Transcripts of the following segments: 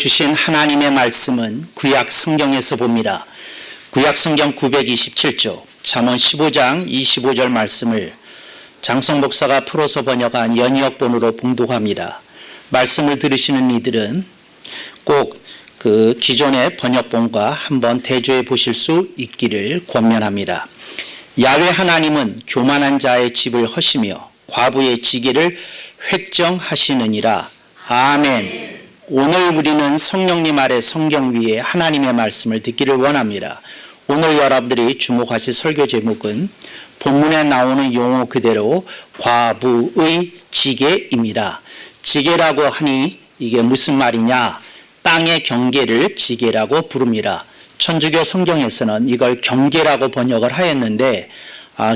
주신 하나님의 말씀은 구약 성경에서 봅니다. 구약 성경 927조 잠언 15장 25절 말씀을 장성 목사가 풀어서 번역한 연이역본으로 봉독합니다. 말씀을 들으시는 이들은 꼭 그 기존의 번역본과 한번 대조해 보실 수 있기를 권면합니다. 야훼 하나님은 교만한 자의 집을 허시며 과부의 지게를 획정하시느니라. 아멘. 오늘 우리는 성령님 아래 성경 위에 하나님의 말씀을 듣기를 원합니다. 오늘 여러분들이 주목하실 설교 제목은 본문에 나오는 용어 그대로 과부의 지게입니다. 지게라고 하니 이게 무슨 말이냐? 땅의 경계를 지게라고 부릅니다. 천주교 성경에서는 이걸 경계라고 번역을 하였는데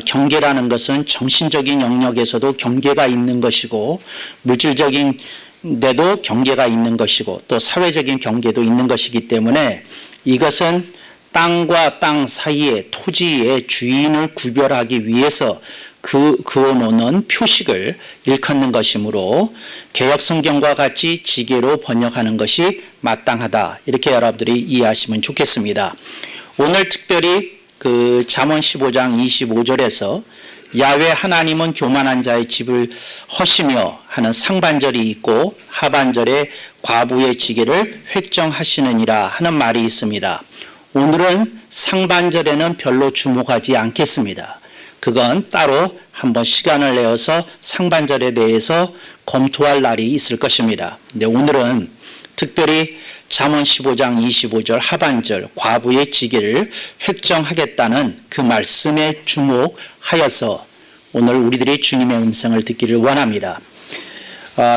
경계라는 것은 정신적인 영역에서도 경계가 있는 것이고 물질적인 데도 경계가 있는 것이고 또 사회적인 경계도 있는 것이기 때문에 이것은 땅과 땅 사이의 토지의 주인을 구별하기 위해서 그어놓는 표식을 일컫는 것이므로 개역성경과 같이 지게로 번역하는 것이 마땅하다. 이렇게 여러분들이 이해하시면 좋겠습니다. 오늘 특별히 그 잠언 15장 25절에서 야훼 하나님은 교만한 자의 집을 허시며 하는 상반절이 있고 하반절에 과부의 지게를 획정하시느니라 하는 말이 있습니다. 오늘은 상반절에는 별로 주목하지 않겠습니다. 그건 따로 한번 시간을 내어서 상반절에 대해서 검토할 날이 있을 것입니다. 근데 오늘은 특별히 잠언 15장 25절 하반절 과부의 지게를 획정하겠다는 그 말씀에 주목하여서 오늘 우리들이 주님의 음성을 듣기를 원합니다.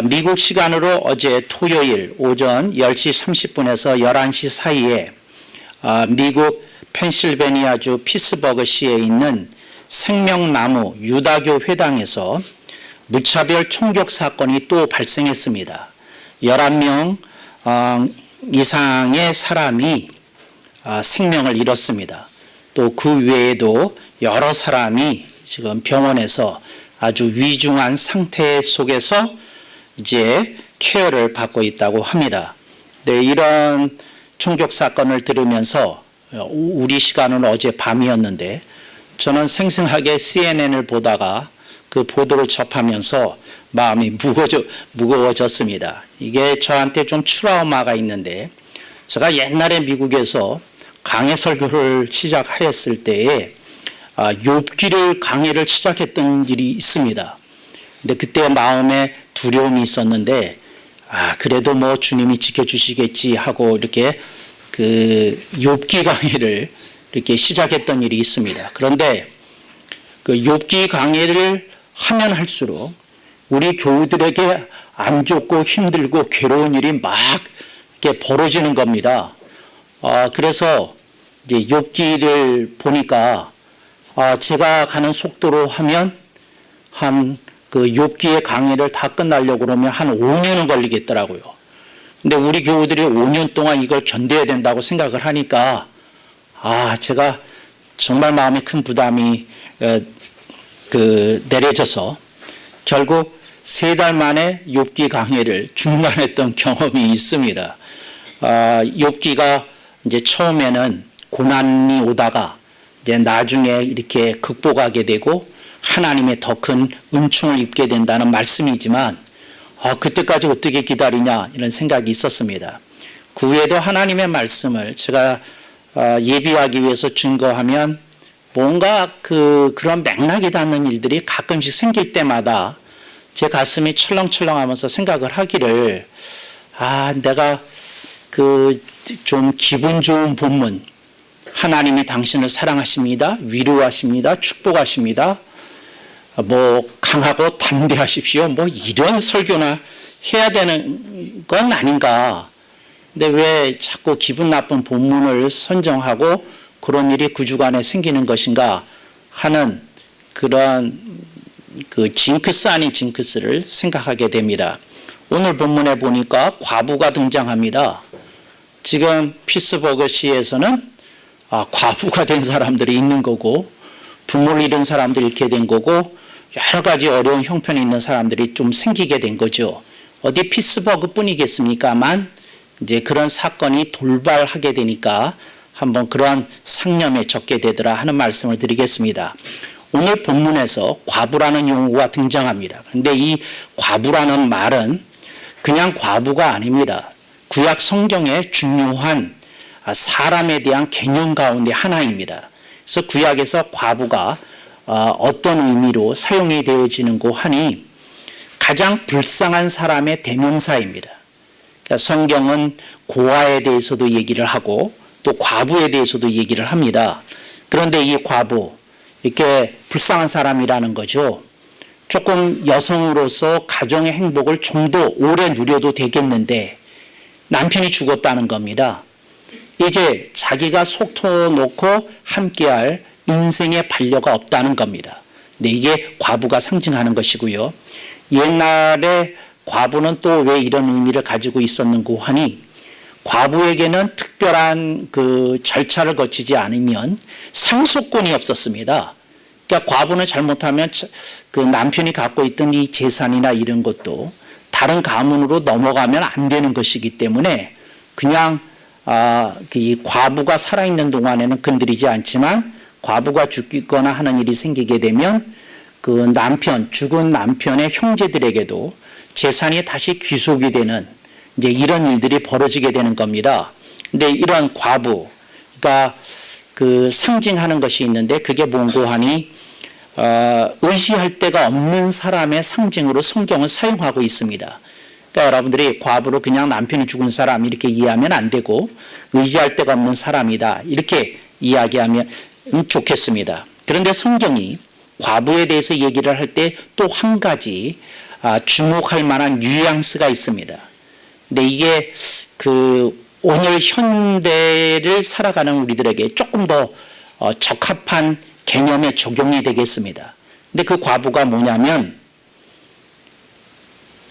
미국 시간으로 어제 토요일 오전 10시 30분에서 11시 사이에 미국 펜실베니아주 피츠버그시에 있는 생명나무 유다교 회당에서 무차별 총격 사건이 또 발생했습니다. 11명 이상의 사람이 생명을 잃었습니다. 또 그 외에도 여러 사람이 지금 병원에서 아주 위중한 상태 속에서 이제 케어를 받고 있다고 합니다. 네, 이런 총격 사건을 들으면서 우리 시간은 어제 밤이었는데 저는 생생하게 CNN을 보다가 그 보도를 접하면서 마음이 무거워졌습니다. 이게 저한테 좀 트라우마가 있는데 제가 옛날에 미국에서 강해 설교를 시작하였을 때에 욥기를 강해를 시작했던 일이 있습니다. 근데 그때 마음에 두려움이 있었는데 그래도 뭐 주님이 지켜주시겠지 하고 이렇게 그 욥기 강해를 이렇게 시작했던 일이 있습니다. 그런데 그 욥기 강해를 하면 할수록 우리 교우들에게 안 좋고 힘들고 괴로운 일이 막 이렇게 벌어지는 겁니다. 그래서 이제 욥기를 보니까 제가 가는 속도로 하면 한 그 욥기의 강의를 다 끝나려고 그러면 한 5년은 걸리겠더라고요. 근데 우리 교우들이 5년 동안 이걸 견뎌야 된다고 생각을 하니까 제가 정말 마음에 큰 부담이 내려져서 결국 3달 만에 욥기 강의를 중단했던 경험이 있습니다. 욥기가 이제 처음에는 고난이 오다가 이제 나중에 이렇게 극복하게 되고 하나님의 더 큰 은총을 입게 된다는 말씀이지만 그때까지 어떻게 기다리냐 이런 생각이 있었습니다. 그 외에도 하나님의 말씀을 제가 예비하기 위해서 증거하면 뭔가 그런 맥락이 닿는 일들이 가끔씩 생길 때마다 제 가슴이 철렁철렁하면서 생각을 하기를 내가 좀 기분 좋은 본문 하나님이 당신을 사랑하십니다. 위로하십니다. 축복하십니다. 뭐 강하고 담대하십시오. 뭐 이런 설교나 해야 되는 건 아닌가. 근데 왜 자꾸 기분 나쁜 본문을 선정하고 그런 일이 그 주간에 생기는 것인가 하는 그런 징크스 아닌 징크스를 생각하게 됩니다. 오늘 본문에 보니까 과부가 등장합니다. 지금 피츠버그시에서는 과부가 된 사람들이 있는 거고 부모를 잃은 사람들이 이렇게 된 거고 여러 가지 어려운 형편이 있는 사람들이 좀 생기게 된 거죠. 어디 피츠버그 뿐이겠습니까만 이제 그런 사건이 돌발하게 되니까 한번 그러한 상념에 적게 되더라 하는 말씀을 드리겠습니다. 오늘 본문에서 과부라는 용어가 등장합니다. 그런데 이 과부라는 말은 그냥 과부가 아닙니다. 구약 성경의 중요한 사람에 대한 개념 가운데 하나입니다. 그래서 구약에서 과부가 어떤 의미로 사용이 되어지는고 하니 가장 불쌍한 사람의 대명사입니다. 그러니까 성경은 고아에 대해서도 얘기를 하고 또 과부에 대해서도 얘기를 합니다. 그런데 이 과부, 이렇게 불쌍한 사람이라는 거죠. 조금 여성으로서 가정의 행복을 좀 더 오래 누려도 되겠는데 남편이 죽었다는 겁니다. 이제 자기가 속 터놓고 함께할 인생의 반려가 없다는 겁니다. 근데 이게 과부가 상징하는 것이고요. 옛날에 과부는 또 왜 이런 의미를 가지고 있었는고 하니 과부에게는 특별한 그 절차를 거치지 않으면 상속권이 없었습니다. 그러니까 과부는 잘못하면 그 남편이 갖고 있던 이 재산이나 이런 것도 다른 가문으로 넘어가면 안 되는 것이기 때문에 그냥 이 과부가 살아있는 동안에는 건드리지 않지만 과부가 죽거나 하는 일이 생기게 되면 그 죽은 남편의 형제들에게도 재산이 다시 귀속이 되는 이제 이런 일들이 벌어지게 되는 겁니다. 근데 이런 과부가 그 상징하는 것이 있는데 그게 뭔고 하니 의지할 데가 없는 사람의 상징으로 성경은 사용하고 있습니다. 그러니까 여러분들이 과부로 그냥 남편이 죽은 사람 이렇게 이해하면 안 되고 의지할 데가 없는 사람이다 이렇게 이야기하면 좋겠습니다. 그런데 성경이 과부에 대해서 얘기를 할 때 또 한 가지 주목할 만한 뉘앙스가 있습니다. 근데 이게 그 오늘 현대를 살아가는 우리들에게 조금 더 적합한 개념에 적용이 되겠습니다. 근데 그 과부가 뭐냐면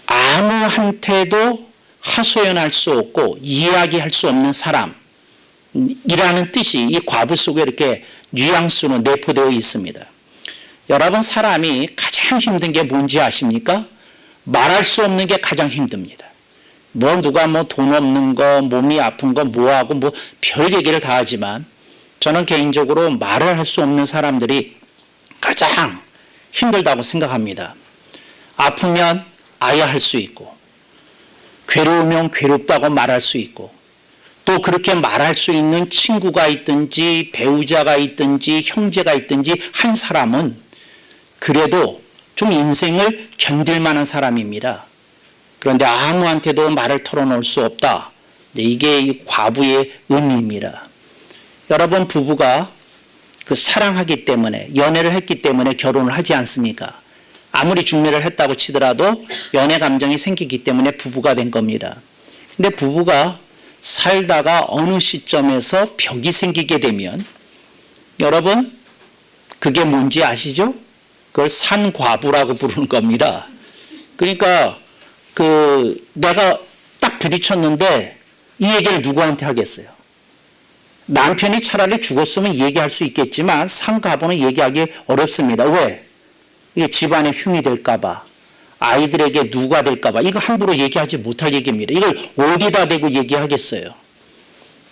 아무한테도 하소연할 수 없고 이야기할 수 없는 사람이라는 뜻이 이 과부 속에 이렇게 뉘앙스로 내포되어 있습니다. 여러분 사람이 가장 힘든 게 뭔지 아십니까? 말할 수 없는 게 가장 힘듭니다. 누가 돈 없는 거, 몸이 아픈 거, 뭐하고 별 얘기를 다 하지만 저는 개인적으로 말을 할 수 없는 사람들이 가장 힘들다고 생각합니다. 아프면 아야 할 수 있고, 괴로우면 괴롭다고 말할 수 있고, 또 그렇게 말할 수 있는 친구가 있든지, 배우자가 있든지, 형제가 있든지 한 사람은 그래도 좀 인생을 견딜 만한 사람입니다. 그런데 아무한테도 말을 털어놓을 수 없다. 이게 이 과부의 의미입니다. 여러분 부부가 그 사랑하기 때문에 연애를 했기 때문에 결혼을 하지 않습니까? 아무리 중매를 했다고 치더라도 연애 감정이 생기기 때문에 부부가 된 겁니다. 근데 부부가 살다가 어느 시점에서 벽이 생기게 되면 여러분 그게 뭔지 아시죠? 그걸 산과부라고 부르는 겁니다. 그러니까 내가 딱 부딪혔는데 이 얘기를 누구한테 하겠어요? 남편이 차라리 죽었으면 얘기할 수 있겠지만 산과부는 얘기하기 어렵습니다. 왜? 이게 집안에 흉이 될까봐, 아이들에게 누가 될까봐, 이거 함부로 얘기하지 못할 얘기입니다. 이걸 어디다 대고 얘기하겠어요?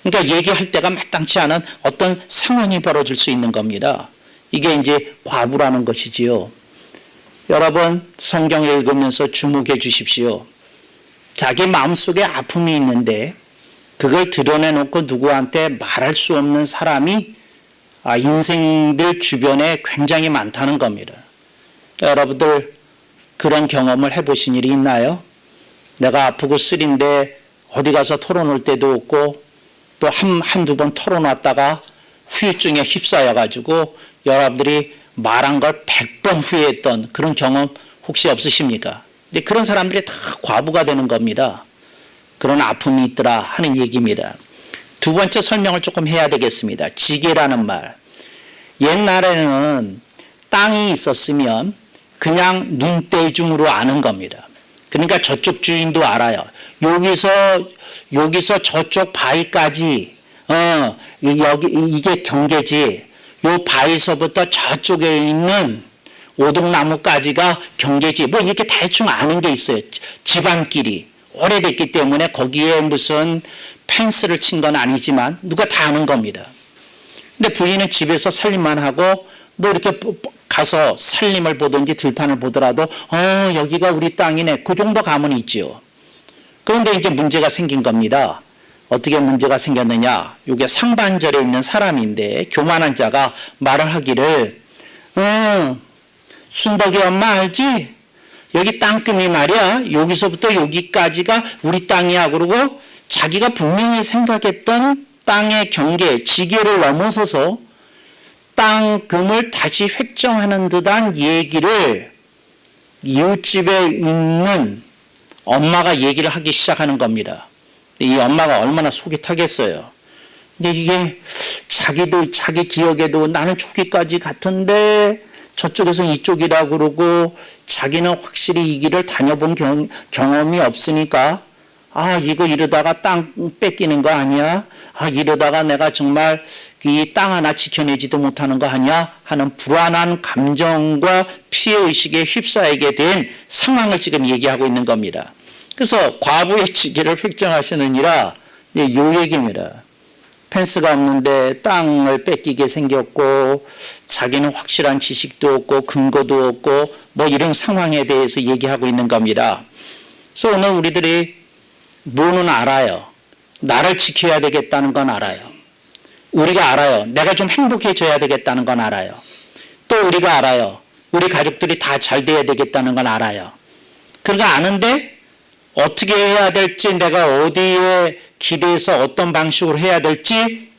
그러니까 얘기할 때가 마땅치 않은 어떤 상황이 벌어질 수 있는 겁니다. 이게 이제 과부라는 것이지요. 여러분 성경 읽으면서 주목해 주십시오. 자기 마음속에 아픔이 있는데 그걸 드러내놓고 누구한테 말할 수 없는 사람이 인생들 주변에 굉장히 많다는 겁니다. 여러분들 그런 경험을 해보신 일이 있나요? 내가 아프고 쓰린데 어디 가서 털어놓을 때도 없고 또 한두 번 털어놨다가 후유증에 휩싸여가지고 여러분들이 말한 걸 100번 후회했던 그런 경험 혹시 없으십니까? 근데 그런 사람들이 다 과부가 되는 겁니다. 그런 아픔이 있더라 하는 얘기입니다. 두 번째 설명을 조금 해야 되겠습니다. 지게라는 말. 옛날에는 땅이 있었으면 그냥 눈대중으로 아는 겁니다. 그러니까 저쪽 주인도 알아요. 여기서 저쪽 바위까지 이게 경계지. 요 바위서부터 저쪽에 있는 오동나무까지가 경계지. 이렇게 대충 아는 게 있어요. 집안끼리. 오래됐기 때문에 거기에 무슨 펜스를 친 건 아니지만 누가 다 아는 겁니다. 근데 부인은 집에서 살림만 하고 뭐 이렇게 가서 살림을 보든지 들판을 보더라도 여기가 우리 땅이네, 그 정도 감은 있지요. 그런데 이제 문제가 생긴 겁니다. 어떻게 문제가 생겼느냐? 이게 상반절에 있는 사람인데 교만한 자가 말을 하기를 순덕이 엄마 알지? 여기 땅끝이 말이야. 여기서부터 여기까지가 우리 땅이야. 그러고 자기가 분명히 생각했던 땅의 경계, 지계를 넘어서서 땅금을 다시 획정하는 듯한 얘기를 이웃집에 있는 엄마가 얘기를 하기 시작하는 겁니다. 이 엄마가 얼마나 속이 타겠어요. 근데 이게 자기도 자기 기억에도 나는 저기까지 같은데 저쪽에서 이쪽이라 그러고 자기는 확실히 이 길을 다녀본 경험이 없으니까 이거 이러다가 땅 뺏기는 거 아니야? 이러다가 내가 정말 이 땅 하나 지켜내지도 못하는 거 아니야? 하는 불안한 감정과 피해의식에 휩싸이게 된 상황을 지금 얘기하고 있는 겁니다. 그래서 과부의 지계를 획정하시느니라 요 얘기입니다. 펜스가 없는데 땅을 뺏기게 생겼고 자기는 확실한 지식도 없고 근거도 없고 뭐 이런 상황에 대해서 얘기하고 있는 겁니다. 그래서 오늘 우리들이 뭐는 알아요. 나를 지켜야 되겠다는 건 알아요. 우리가 알아요. 내가 좀 행복해져야 되겠다는 건 알아요. 또 우리가 알아요. 우리 가족들이 다 잘 돼야 되겠다는 건 알아요. 그러니까 아는데 어떻게 해야 될지, 내가 어디에 기대해서 어떤 방식으로 해야 될지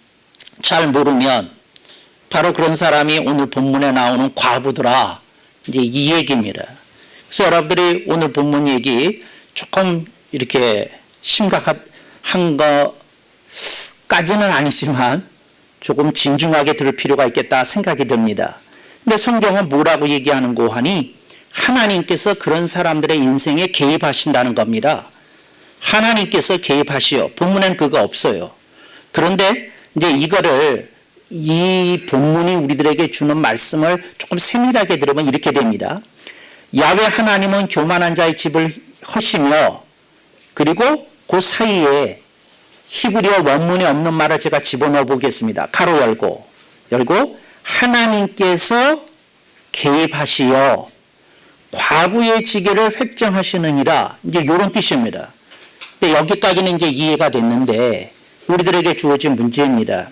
잘 모르면 바로 그런 사람이 오늘 본문에 나오는 과부더라. 이제 이 얘기입니다. 그래서 여러분들이 오늘 본문 얘기 조금 이렇게 심각한 것까지는 아니지만 조금 진중하게 들을 필요가 있겠다 생각이 듭니다. 근데 성경은 뭐라고 얘기하는고 하니 하나님께서 그런 사람들의 인생에 개입하신다는 겁니다. 하나님께서 개입하시오. 본문엔 그거 없어요. 그런데 이제 이 본문이 우리들에게 주는 말씀을 조금 세밀하게 들으면 이렇게 됩니다. 야훼 하나님은 교만한 자의 집을 허시며, 그리고 그 사이에 히브리어 원문에 없는 말을 제가 집어넣어 보겠습니다. 가로 열고 하나님께서 개입하시어 과부의 지계를 획정하시느니라. 이제 이런 뜻입니다. 근데 여기까지는 이제 이해가 됐는데 우리들에게 주어진 문제입니다.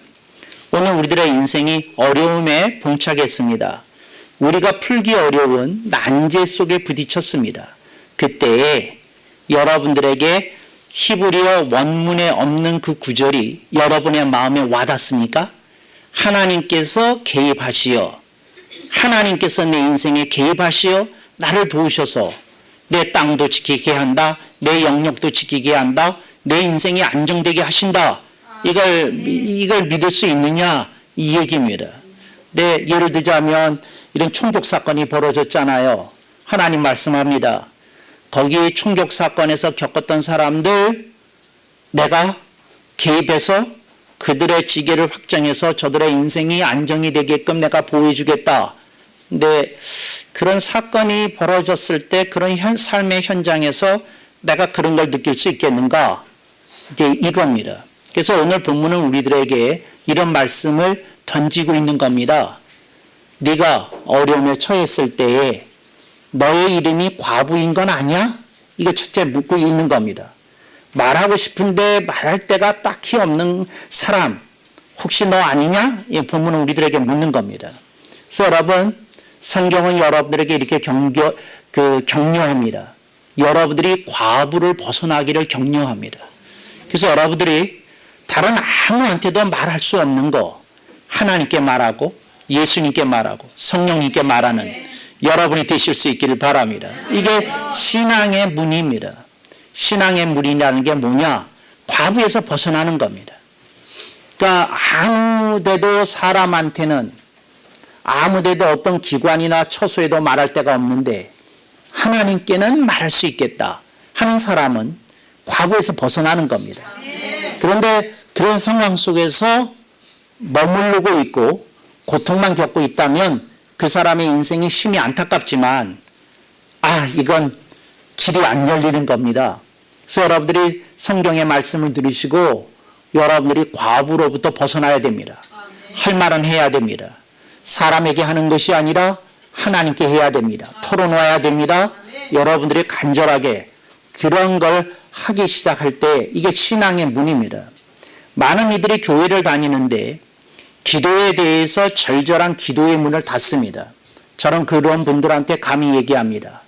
오늘 우리들의 인생이 어려움에 봉착했습니다. 우리가 풀기 어려운 난제 속에 부딪혔습니다. 그때에 여러분들에게 히브리어 원문에 없는 그 구절이 여러분의 마음에 와닿습니까? 하나님께서 개입하시어, 하나님께서 내 인생에 개입하시어 나를 도우셔서 내 땅도 지키게 한다, 내 영역도 지키게 한다, 내 인생이 안정되게 하신다. 이걸 믿을 수 있느냐, 이 얘기입니다. 네, 예를 들자면 이런 총격 사건이 벌어졌잖아요. 하나님 말씀합니다. 거기 총격 사건에서 겪었던 사람들 내가 개입해서 그들의 지계를 확정해서 저들의 인생이 안정이 되게끔 내가 보호해주겠다. 근데 그런 사건이 벌어졌을 때 그런 삶의 현장에서 내가 그런 걸 느낄 수 있겠는가? 이제 이겁니다. 그래서 오늘 본문은 우리들에게 이런 말씀을 던지고 있는 겁니다. 네가 어려움에 처했을 때에 너의 이름이 과부인 건 아니야? 이거 첫째 묻고 있는 겁니다. 말하고 싶은데 말할 데가 딱히 없는 사람, 혹시 너 아니냐? 이 본문은 우리들에게 묻는 겁니다. 그래서 여러분, 성경은 여러분들에게 이렇게 격려합니다. 여러분들이 과부를 벗어나기를 격려합니다. 그래서 여러분들이 다른 아무한테도 말할 수 없는 거 하나님께 말하고 예수님께 말하고 성령님께 말하는 여러분이 되실 수 있기를 바랍니다. 이게 신앙의 문입니다. 신앙의 문이라는 게 뭐냐? 과부에서 벗어나는 겁니다. 그러니까 아무데도 사람한테는 아무데도 어떤 기관이나 처소에도 말할 데가 없는데 하나님께는 말할 수 있겠다 하는 사람은 과부에서 벗어나는 겁니다. 그런데 그런 상황 속에서 머무르고 있고 고통만 겪고 있다면 그 사람의 인생이 심히 안타깝지만 이건 길이 안 열리는 겁니다. 그래서 여러분들이 성경의 말씀을 들으시고 여러분들이 과부로부터 벗어나야 됩니다. 할 말은 해야 됩니다. 사람에게 하는 것이 아니라 하나님께 해야 됩니다. 털어놓아야 됩니다. 여러분들이 간절하게 그런 걸 하기 시작할 때 이게 신앙의 문입니다. 많은 이들이 교회를 다니는데 기도에 대해서 절절한 기도의 문을 닫습니다. 저는 그런 분들한테 감히 얘기합니다.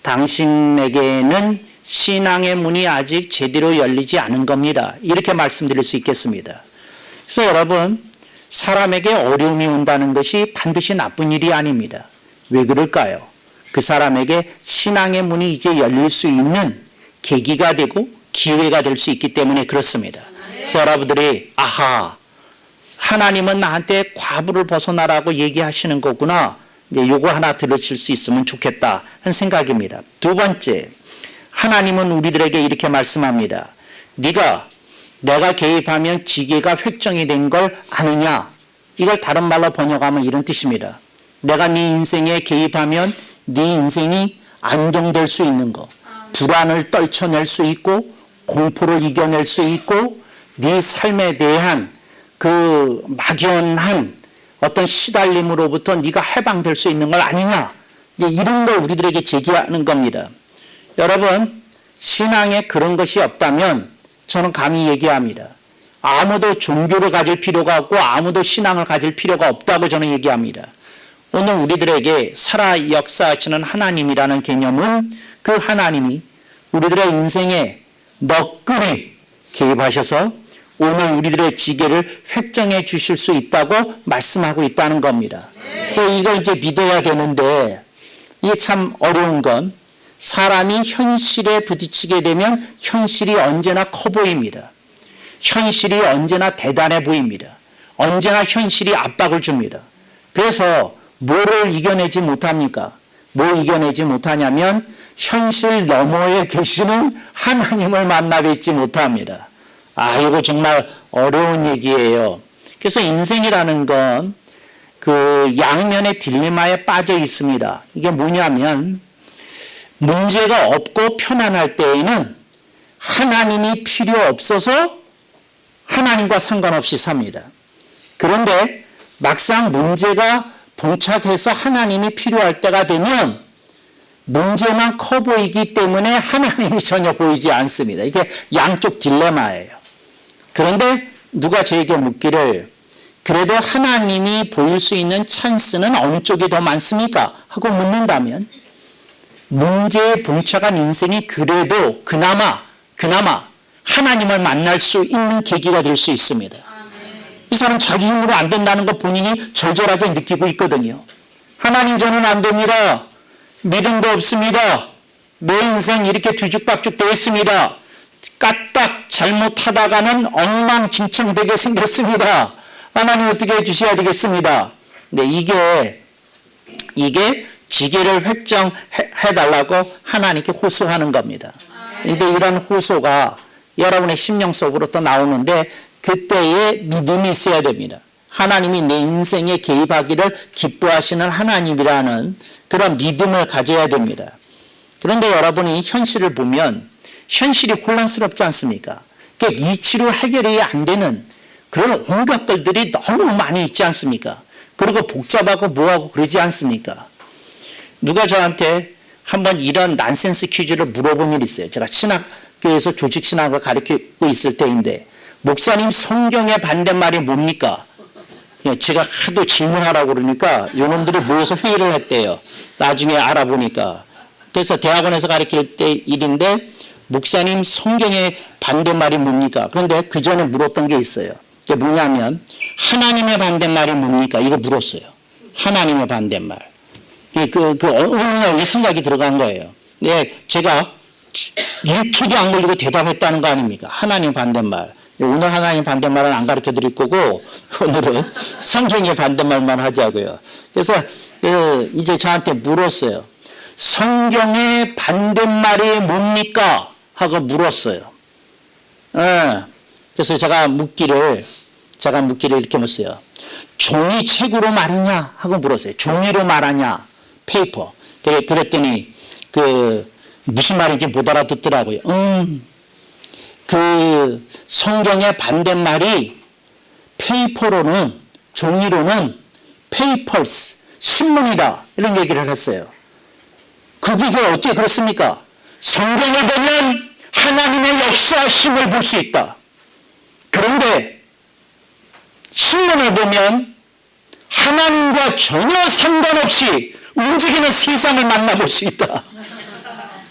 당신에게는 신앙의 문이 아직 제대로 열리지 않은 겁니다. 이렇게 말씀드릴 수 있겠습니다. 그래서 여러분, 사람에게 어려움이 온다는 것이 반드시 나쁜 일이 아닙니다. 왜 그럴까요? 그 사람에게 신앙의 문이 이제 열릴 수 있는 계기가 되고 기회가 될 수 있기 때문에 그렇습니다. 그래서 여러분들이 아하, 하나님은 나한테 과부를 벗어나라고 얘기하시는 거구나. 이제 요거 하나 들으실 수 있으면 좋겠다 하는 생각입니다. 두 번째, 하나님은 우리들에게 이렇게 말씀합니다. 내가 개입하면 지게가 획정이 된 걸 아느냐? 이걸 다른 말로 번역하면 이런 뜻입니다. 내가 네 인생에 개입하면 네 인생이 안정될 수 있는 거, 불안을 떨쳐낼 수 있고 공포를 이겨낼 수 있고 네 삶에 대한 그 막연한 어떤 시달림으로부터 네가 해방될 수 있는 걸 아니냐? 이제 이런 걸 우리들에게 제기하는 겁니다. 여러분, 신앙에 그런 것이 없다면 저는 감히 얘기합니다. 아무도 종교를 가질 필요가 없고 아무도 신앙을 가질 필요가 없다고 저는 얘기합니다. 오늘 우리들에게 살아 역사하시는 하나님이라는 개념은 그 하나님이 우리들의 인생에 너끈히 개입하셔서 오늘 우리들의 지게를 획정해 주실 수 있다고 말씀하고 있다는 겁니다. 그래서 이거 이제 믿어야 되는데 이게 참 어려운 건 사람이 현실에 부딪히게 되면 현실이 언제나 커 보입니다. 현실이 언제나 대단해 보입니다. 언제나 현실이 압박을 줍니다. 그래서 뭐를 이겨내지 못합니까? 뭘 이겨내지 못하냐면 현실 너머에 계시는 하나님을 만나 뵙지 못합니다. 이거 정말 어려운 얘기예요. 그래서 인생이라는 건 그 양면의 딜레마에 빠져 있습니다. 이게 뭐냐면 문제가 없고 편안할 때에는 하나님이 필요 없어서 하나님과 상관없이 삽니다. 그런데 막상 문제가 봉착해서 하나님이 필요할 때가 되면 문제만 커 보이기 때문에 하나님이 전혀 보이지 않습니다. 이게 양쪽 딜레마예요. 그런데 누가 저에게 묻기를 그래도 하나님이 보일 수 있는 찬스는 어느 쪽이 더 많습니까? 하고 묻는다면 문제에 봉착한 인생이 그래도 그나마 하나님을 만날 수 있는 계기가 될 수 있습니다. 이 사람 자기 힘으로 안 된다는 거 본인이 절절하게 느끼고 있거든요. 하나님 저는 안 됩니다. 믿음도 없습니다. 내 인생 이렇게 뒤죽박죽 되어 있습니다. 까딱 잘못하다가는 엉망진창 되게 생겼습니다. 하나님 어떻게 해주셔야 되겠습니다. 네, 이게 지게를 획정해달라고 하나님께 호소하는 겁니다. 근데 이런 호소가 여러분의 심령 속으로 또 나오는데 그때에 믿음이 있어야 됩니다. 하나님이 내 인생에 개입하기를 기뻐하시는 하나님이라는 그런 믿음을 가져야 됩니다. 그런데 여러분이 현실을 보면 현실이 혼란스럽지 않습니까? 그러니까 이치로 해결이 안 되는 그런 온갖 것들이 너무 많이 있지 않습니까? 그리고 복잡하고 뭐하고 그러지 않습니까? 누가 저한테 한번 이런 난센스 퀴즈를 물어본 일이 있어요. 제가 신학교에서 조직신학을 가르치고 있을 때인데 목사님 성경의 반대말이 뭡니까? 제가 하도 질문하라고 그러니까 요놈들이 모여서 회의를 했대요. 나중에 알아보니까. 그래서 대학원에서 가르칠 때 일인데 목사님 성경의 반대말이 뭡니까? 그런데 그 전에 물었던 게 있어요. 그게 뭐냐면 하나님의 반대말이 뭡니까? 이거 물었어요. 하나님의 반대말. 어느 생각이 들어간 거예요. 네, 제가 1초도 안 걸리고 대답했다는 거 아닙니까? 하나님 반대말. 오늘 하나님 반대말은 안 가르쳐 드릴 거고 오늘은 성경의 반대말만 하자고요. 그래서 이제 저한테 물었어요. 성경의 반대말이 뭡니까? 하고 물었어요. 그래서 제가 묻기를 이렇게 묻었어요. 종이책으로 말이냐? 하고 물었어요. 종이로 말하냐? 페이퍼. 그랬더니 무슨 말인지 못 알아듣더라고요. 그 성경의 반대말이 페이퍼로는, 종이로는 페이퍼스, 신문이다, 이런 얘기를 했어요. 그게 어떻게 그렇습니까? 성경을 보면 하나님의 역사심을 볼 수 있다. 그런데 신문을 보면 하나님과 전혀 상관없이 움직이는 세상을 만나볼 수 있다.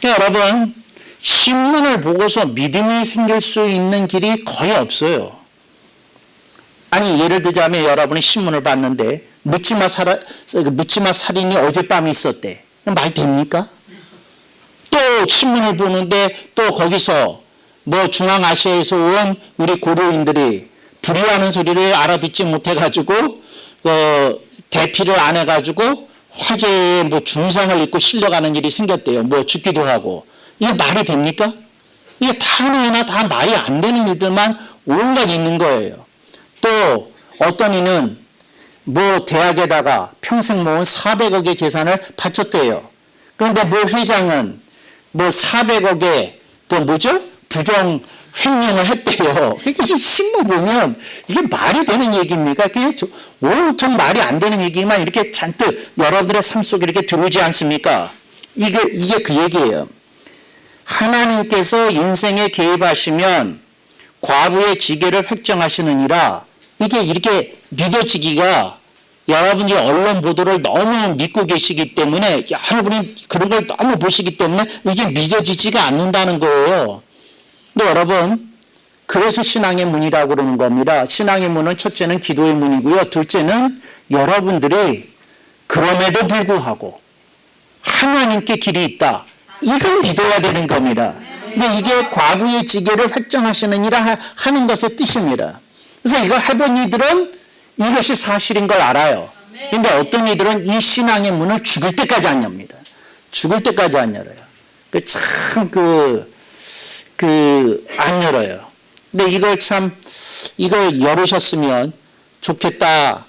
여러분, 신문을 보고서 믿음이 생길 수 있는 길이 거의 없어요. 아니, 예를 들자면 여러분이 신문을 봤는데 묻지마 살인이 어젯밤에 있었대. 말 됩니까? 또 신문을 보는데 또 거기서 뭐 중앙아시아에서 온 우리 고려인들이 불의하는 소리를 알아듣지 못해가지고 대피를 안 해가지고 화재에 뭐 중상을 입고 실려가는 일이 생겼대요. 뭐 죽기도 하고. 이게 말이 됩니까? 이게 하나하나 다 말이 안 되는 일들만 온갖 있는 거예요. 또 어떤 이는 뭐 대학에다가 평생 모은 400억의 재산을 바쳤대요. 그런데 뭐 회장은 뭐 400억의 또 뭐죠? 부정 횡령을 했대요. 그러니까 신문 보면 이게 말이 되는 얘기입니까? 그게 온통 말이 안 되는 얘기만 이렇게 잔뜩 여러분들의 삶 속에 이렇게 들어오지 않습니까? 이게 그 얘기예요. 하나님께서 인생에 개입하시면 과부의 지게를 획정하시느니라. 이게 이렇게 믿어지기가 여러분이 언론 보도를 너무 믿고 계시기 때문에 여러분이 그런 걸 너무 보시기 때문에 이게 믿어지지가 않는다는 거예요. 근데 여러분, 그래서 신앙의 문이라고 그러는 겁니다. 신앙의 문은 첫째는 기도의 문이고요. 둘째는 여러분들이 그럼에도 불구하고 하나님께 길이 있다. 이걸 믿어야 되는 겁니다. 근데 이게 과부의 지게를 획정하시느니라 하는 것의 뜻입니다. 그래서 이걸 해본 이들은 이것이 사실인 걸 알아요. 그런데 어떤 이들은 이 신앙의 문을 죽을 때까지 안 엽니다. 죽을 때까지 안 열어요. 안 열어요. 근데 이걸 열으셨으면 좋겠다는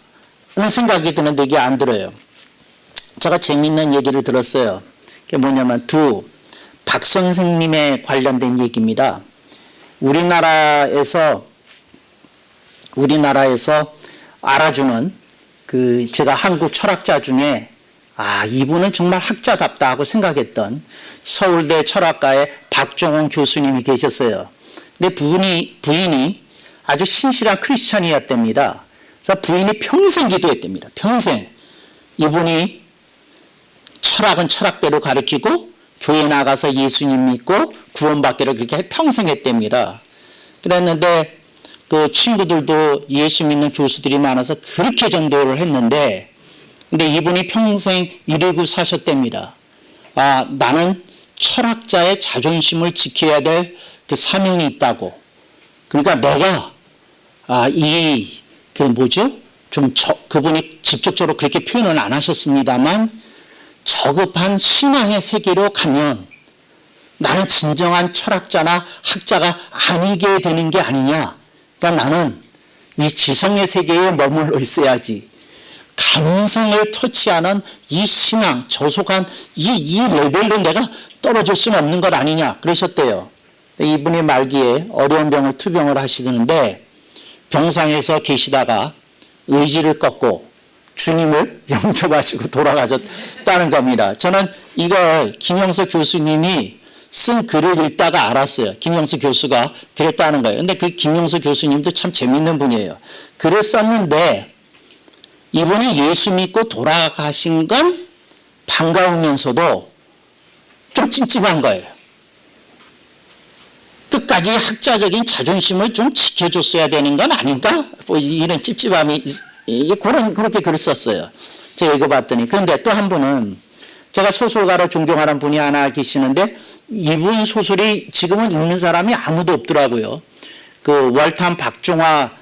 생각이 드는데 이게 안 들어요. 제가 재밌는 얘기를 들었어요. 그게 뭐냐면 박 선생님에 관련된 얘기입니다. 우리나라에서 알아주는 제가 한국 철학자 중에 이분은 정말 학자답다 하고 생각했던 서울대 철학과의 박종원 교수님이 계셨어요. 근데 부인이 아주 신실한 크리스찬이었답니다. 그래서 부인이 평생 기도했답니다. 평생. 이분이 철학은 철학대로 가르치고 교회 나가서 예수님 믿고 구원받기를 그렇게 평생 했답니다. 그랬는데 그 친구들도 예수 믿는 교수들이 많아서 그렇게 전도를 했는데, 근데 이분이 평생 이러고 사셨답니다. 나는 철학자의 자존심을 지켜야 될 그 사명이 있다고. 그러니까 내가 그분이 직접적으로 그렇게 표현을 안 하셨습니다만 저급한 신앙의 세계로 가면 나는 진정한 철학자나 학자가 아니게 되는 게 아니냐. 그러니까 나는 이 지성의 세계에 머물러 있어야지. 감성을 터치하는 이 신앙, 저속한 이 레벨로 내가 떨어질 수는 없는 것 아니냐. 그러셨대요. 이분이 말기에 어려운 병을 투병을 하시는데 병상에서 계시다가 의지를 꺾고 주님을 영접하시고 돌아가셨다는 겁니다. 저는 이걸 김영석 교수님이 쓴 글을 읽다가 알았어요. 김영석 교수가 그랬다는 거예요. 근데 그 김영석 교수님도 참 재밌는 분이에요. 글을 썼는데 이분이 예수 믿고 돌아가신 건 반가우면서도 좀 찜찜한 거예요. 끝까지 학자적인 자존심을 좀 지켜줬어야 되는 건 아닌가? 이런 찝찝함이, 그렇게 글을 썼어요. 제가 읽어봤더니. 그런데 또 한 분은 제가 소설가로 존경하는 분이 하나 계시는데 이분 소설이 지금은 읽는 사람이 아무도 없더라고요. 월탐 박종화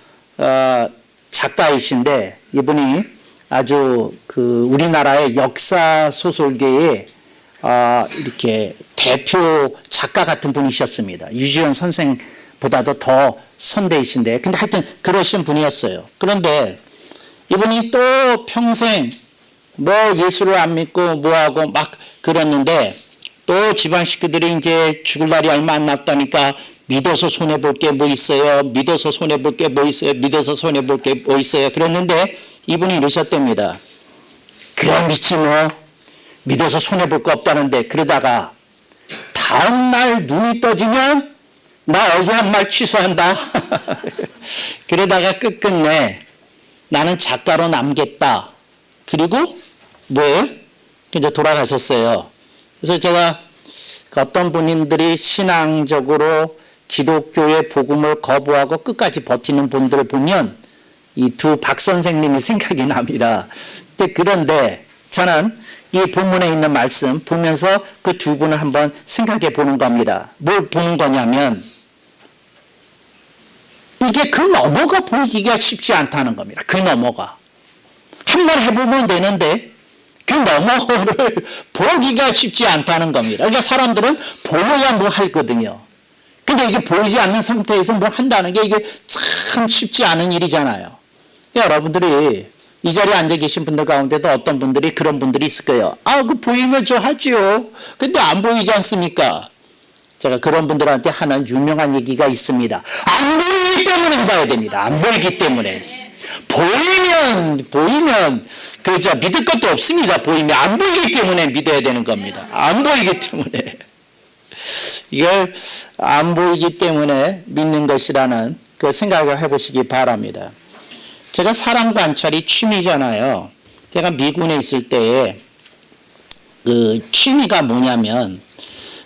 작가이신데 이분이 아주 우리나라의 역사 소설계의 이렇게 대표 작가 같은 분이셨습니다. 유지연 선생보다도 더 선대이신데, 근데 하여튼 그러신 분이었어요. 그런데 이분이 또 평생 예수를 안 믿고 뭐하고 막 그랬는데 또 집안 식구들이 이제 죽을 날이 얼마 안 남았다니까 믿어서 손해볼 게 뭐 있어요? 믿어서 손해볼 게 뭐 있어요? 믿어서 손해볼 게 뭐 있어요? 그랬는데 이분이 이러셨답니다. 그래 믿지 뭐. 믿어서 손해볼 거 없다는데. 그러다가 다음날 눈이 떠지면 나 어제 한 말 취소한다. 그러다가 끝끝내 나는 작가로 남겠다. 그리고 뭐예요? 이제 돌아가셨어요. 그래서 제가 어떤 분들이 신앙적으로 기독교의 복음을 거부하고 끝까지 버티는 분들을 보면 이 두 박 선생님이 생각이 납니다. 그런데 저는 이 본문에 있는 말씀 보면서 그 두 분을 한번 생각해 보는 겁니다. 뭘 보는 거냐면 이게 그 너머가 보이기가 쉽지 않다는 겁니다. 그 너머가. 한번 해보면 되는데 그 너머를 보기가 쉽지 않다는 겁니다. 그러니까 사람들은 보여야 뭐 하거든요. 근데 이게 보이지 않는 상태에서 뭘 한다는 게 이게 참 쉽지 않은 일이잖아요. 여러분들이 이 자리에 앉아 계신 분들 가운데도 어떤 분들이 그런 분들이 있을 거예요. 아, 그 보이면 저 할지요. 근데 안 보이지 않습니까? 제가 그런 분들한테 하는 유명한 얘기가 있습니다. 안 보이기 때문에 해봐야 됩니다. 안 보이기 때문에. 보이면 그저 믿을 것도 없습니다. 보이면 안 보이기 때문에 믿어야 되는 겁니다. 안 보이기 때문에. 이걸 안 보이기 때문에 믿는 것이라는 그 생각을 해보시기 바랍니다. 제가 사람 관찰이 취미잖아요. 제가 미군에 있을 때에 그 취미가 뭐냐면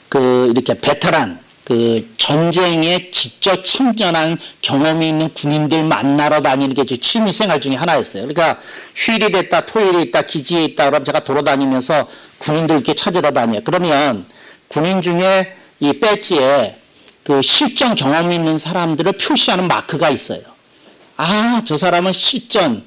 그 이렇게 베테랑 그 전쟁에 직접 참전한 경험이 있는 군인들 만나러 다니는 게 제 취미 생활 중에 하나였어요. 그러니까 휴일이 됐다, 토요일이 있다, 기지에 있다, 그럼 제가 돌아다니면서 군인들 이렇게 찾으러 다녀요. 그러면 군인 중에 이 배지에 그 실전 경험이 있는 사람들을 표시하는 마크가 있어요. 아, 저 사람은 실전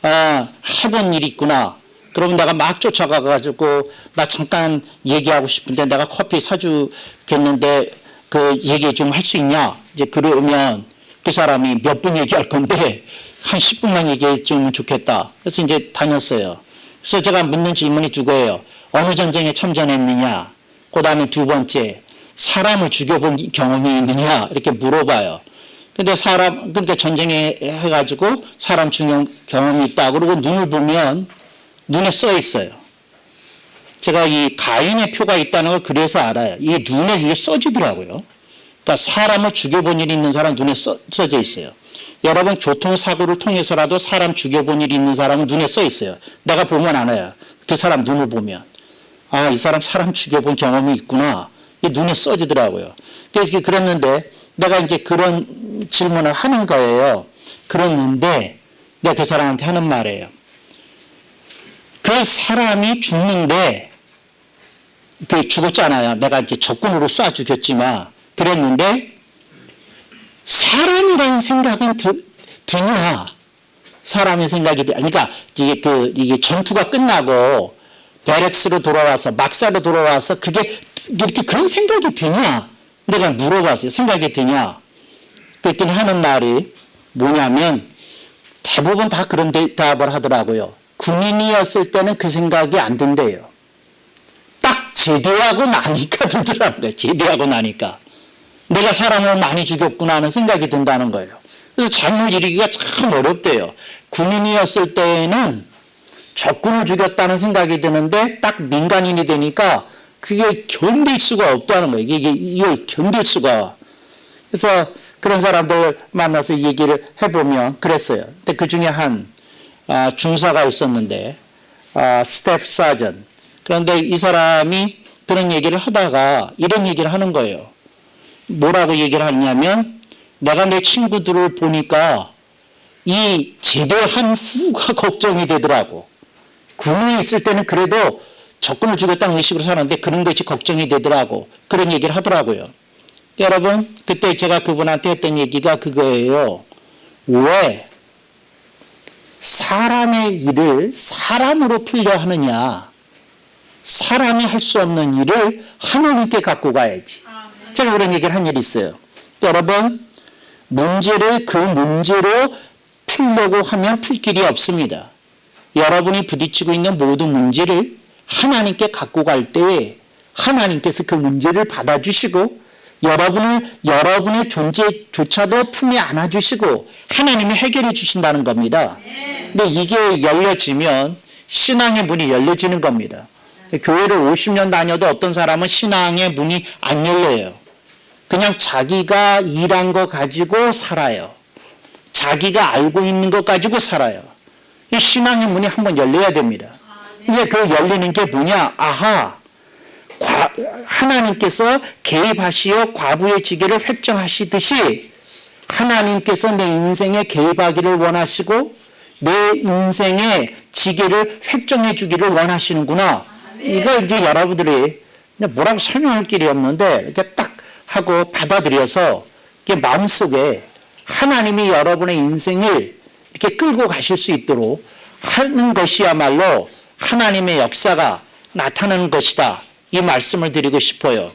해본 일이 있구나. 그러면 내가 막 쫓아가가지고 나 잠깐 얘기하고 싶은데 내가 커피 사주겠는데 그 얘기 좀 할 수 있냐? 이제 그러면 그 사람이 몇 분 얘기할 건데 한 10분만 얘기해 주면 좋겠다. 그래서 이제 다녔어요. 그래서 제가 묻는 질문이 두 거예요. 어느 전쟁에 참전했느냐? 그 다음에 두 번째, 사람을 죽여본 경험이 있느냐? 이렇게 물어봐요. 근데 그러니까 전쟁에 해가지고 사람 죽인 경험이 있다. 그리고 눈을 보면 눈에 써 있어요. 제가 이 가인의 표가 있다는 걸 그래서 알아요. 이 눈에 이게 써지더라고요. 그러니까 사람을 죽여본 일이 있는 사람 눈에 써져 있어요. 여러분 교통사고를 통해서라도 사람 죽여본 일이 있는 사람은 눈에 써 있어요. 내가 보면 알아요. 그 사람 눈을 보면. 아, 이 사람 죽여본 경험이 있구나. 이게 눈에 써지더라고요. 그래서 그랬는데 내가 이제 그런 질문을 하는 거예요. 그랬는데 내가 그 사람한테 하는 말이에요. 그 사람이 죽는데 그 죽었잖아요. 내가 이제 적군으로 쏴 죽였지만 그랬는데 사람이라는 생각은 드냐? 사람의 생각이 그러니까 이게 전투가 끝나고 베렉스로 돌아와서 막사로 돌아와서 그게 이렇게 그런 생각이 드냐? 내가 물어봤어요. 생각이 드냐? 그랬더니 하는 말이 뭐냐면 대부분 다 그런 대답을 하더라고요. 군인이었을 때는 그 생각이 안 든대요. 딱 제대하고 나니까 들더라고요. 제대하고 나니까. 내가 사람을 많이 죽였구나 하는 생각이 든다는 거예요. 그래서 잘못 이루기가 참 어렵대요. 군인이었을 때는 적군을 죽였다는 생각이 드는데 딱 민간인이 되니까 그게 견딜 수가 없다는 거예요. 이걸 견딜 수가. 그래서 그런 사람들 만나서 얘기를 해보면 그랬어요. 근데 그 중에 한 중사가 있었는데 스태프 사전. 그런데 이 사람이 그런 얘기를 하다가 이런 얘기를 하는 거예요. 뭐라고 얘기를 하냐면 내가 내 친구들을 보니까 이 제대한 후가 걱정이 되더라고. 군에 있을 때는 그래도 적군을 죽였다는 의식으로 살았는데 그런 것이 걱정이 되더라고. 그런 얘기를 하더라고요. 여러분 그때 제가 그분한테 했던 얘기가 그거예요. 왜 사람의 일을 사람으로 풀려 하느냐. 사람이 할 수 없는 일을 하나님께 갖고 가야지. 제가 그런 얘기를 한 일이 있어요. 여러분 문제를 그 문제로 풀려고 하면 풀 길이 없습니다. 여러분이 부딪히고 있는 모든 문제를 하나님께 갖고 갈 때 하나님께서 그 문제를 받아주시고 여러분의 존재조차도 품에 안아주시고 하나님이 해결해 주신다는 겁니다. 근데 이게 열려지면 신앙의 문이 열려지는 겁니다. 교회를 50년 다녀도 어떤 사람은 신앙의 문이 안 열려요. 그냥 자기가 일한 거 가지고 살아요. 자기가 알고 있는 것 가지고 살아요. 이 신앙의 문이 한번 열려야 됩니다. 이제 그 열리는 게 뭐냐? 아하, 하나님께서 개입하시어 과부의 지게를 획정하시듯이 하나님께서 내 인생에 개입하기를 원하시고 내 인생의 지게를 획정해 주기를 원하시는구나. 이걸 이제 여러분들이 뭐라고 설명할 길이 없는데 이렇게 딱 하고 받아들여서 마음속에 하나님이 여러분의 인생을 이렇게 끌고 가실 수 있도록 하는 것이야말로 하나님의 역사가 나타나는 것이다. 이 말씀을 드리고 싶어요.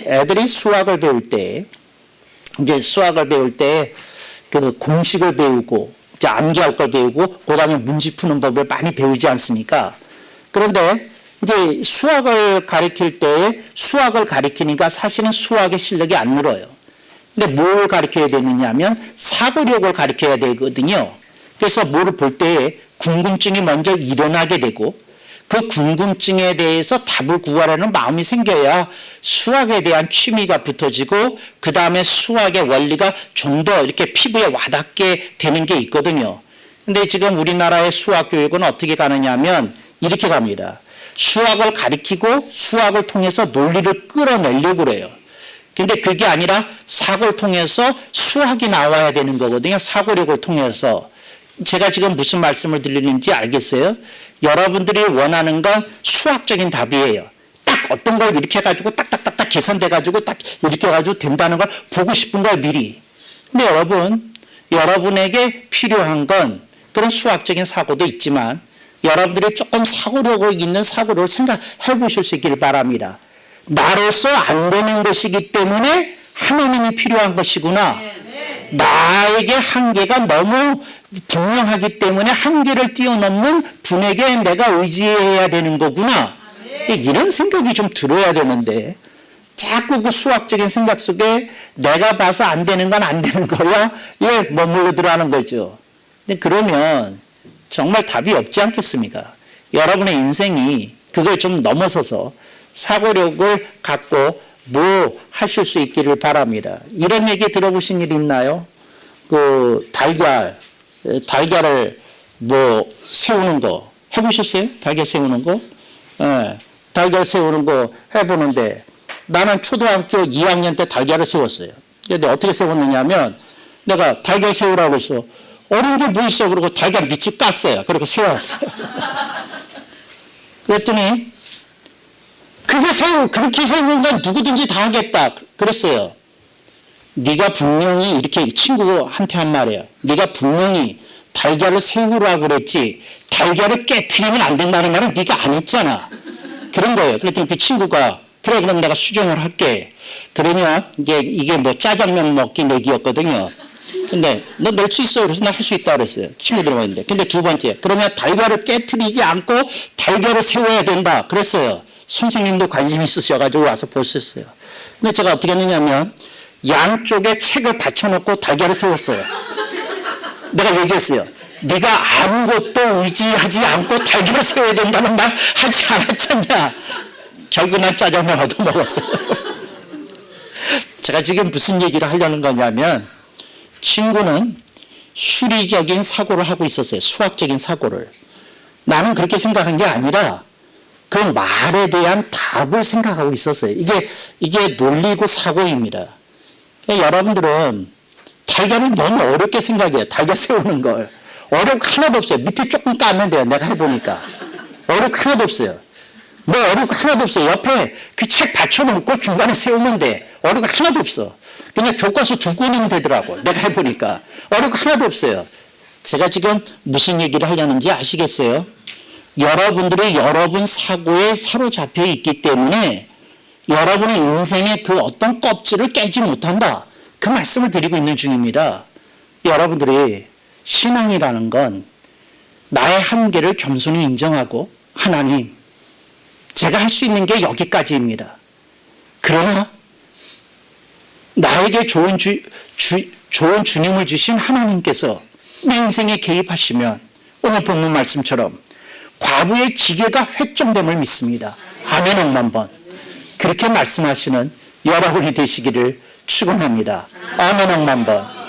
애들이 수학을 배울 때 그 공식을 배우고 이제 암기할 걸 배우고 그다음에 문제 푸는 법을 많이 배우지 않습니까? 그런데 이제 수학을 가리키니까 사실은 수학의 실력이 안 늘어요. 근데 뭘 가르쳐야 되느냐면 사고력을 가르쳐야 되거든요. 그래서 뭐를 볼 때 궁금증이 먼저 일어나게 되고 그 궁금증에 대해서 답을 구하려는 마음이 생겨야 수학에 대한 취미가 붙어지고 그 다음에 수학의 원리가 좀 더 이렇게 피부에 와닿게 되는 게 있거든요. 근데 지금 우리나라의 수학 교육은 어떻게 가느냐 하면 이렇게 갑니다. 수학을 가리키고 수학을 통해서 논리를 끌어내려고 그래요. 근데 그게 아니라 사고를 통해서 수학이 나와야 되는 거거든요. 사고력을 통해서. 제가 지금 무슨 말씀을 드리는지 알겠어요? 여러분들이 원하는 건 수학적인 답이에요. 딱 어떤 걸 이렇게 해가지고 딱딱딱딱 계산돼가지고 딱 이렇게 해가지고 된다는 걸 보고 싶은 걸 미리. 근데 여러분에게 필요한 건 그런 수학적인 사고도 있지만 여러분들이 조금 사고력을 있는 사고를 생각해 보실 수 있기를 바랍니다. 나로서 안 되는 것이기 때문에 하나님이 필요한 것이구나. 나에게 한계가 너무 분명하기 때문에 한계를 뛰어넘는 분에게 내가 의지해야 되는 거구나. 이런 생각이 좀 들어야 되는데 자꾸 그 수학적인 생각 속에 내가 봐서 안 되는 건 안 되는 거야. 머물러 들어가는 거죠. 근데 그러면 정말 답이 없지 않겠습니까? 여러분의 인생이 그걸 좀 넘어서서 사고력을 갖고 뭐 하실 수 있기를 바랍니다. 이런 얘기 들어보신 일 있나요? 그 달걀을 뭐 세우는 거 해보셨어요? 달걀 세우는 거? 달걀 세우는 거 해보는데 나는 초등학교 2학년 때 달걀을 세웠어요. 근데 어떻게 세웠느냐면 내가 달걀 세우라고 해서 어려운 게 뭐 있어? 그러고 달걀 밑을 깠어요. 그리고 세웠어요. 그랬더니 그렇게 세우는 건 누구든지 다 하겠다. 그랬어요. 네가 분명히 이렇게 친구한테 한 말이에요. 네가 분명히 달걀을 세우라고 그랬지 달걀을 깨트리면 안 된다는 말은 네가 안 했잖아. 그런 거예요. 그랬더니 그 친구가 그래 그럼 내가 수정을 할게. 그러면 이게 뭐 짜장면 먹기 내기였거든요. 근데 너 낼 수 있어. 그래서 나 할 수 있다 그랬어요. 친구들 모였는데. 근데 두 번째 그러면 달걀을 깨트리지 않고 달걀을 세워야 된다 그랬어요. 선생님도 관심 있으셔가지고 와서 보셨어요. 근데 제가 어떻게 했느냐면 양쪽에 책을 받쳐놓고 달걀을 세웠어요. 내가 얘기했어요. 네가 아무것도 의지하지 않고 달걀을 세워야 된다는 말 하지 않았잖냐. 결국 난 짜장면 얻어먹었어요. 제가 지금 무슨 얘기를 하려는 거냐면 친구는 수리적인 사고를 하고 있었어요. 수학적인 사고를. 나는 그렇게 생각한 게 아니라 그 말에 대한 답을 생각하고 있었어요. 이게 논리고 사고입니다. 그러니까 여러분들은 달걀을 너무 어렵게 생각해요. 달걀 세우는 걸. 어려운 거 하나도 없어요. 밑에 조금 까면 돼요. 내가 해보니까. 어려운 거 하나도 없어요. 뭐 어려운 거 하나도 없어요. 옆에 그 책 받쳐놓고 중간에 세우면 돼. 어려운 거 하나도 없어. 그냥 교과서 두 권이면 되더라고. 내가 해보니까. 어려운 거 하나도 없어요. 제가 지금 무슨 얘기를 하려는지 아시겠어요? 여러분들이 여러분 사고에 사로잡혀 있기 때문에 여러분의 인생의 그 어떤 껍질을 깨지 못한다. 그 말씀을 드리고 있는 중입니다. 여러분들이 신앙이라는 건 나의 한계를 겸손히 인정하고 하나님, 제가 할 수 있는 게 여기까지입니다. 그러나 나에게 좋은 좋은 주님을 주신 하나님께서 내 인생에 개입하시면 오늘 본문 말씀처럼 과부의 지게가 획정됨을 믿습니다. 아멘 억만번. 그렇게 말씀하시는 여러분이 되시기를 축원합니다. 아멘 억만번.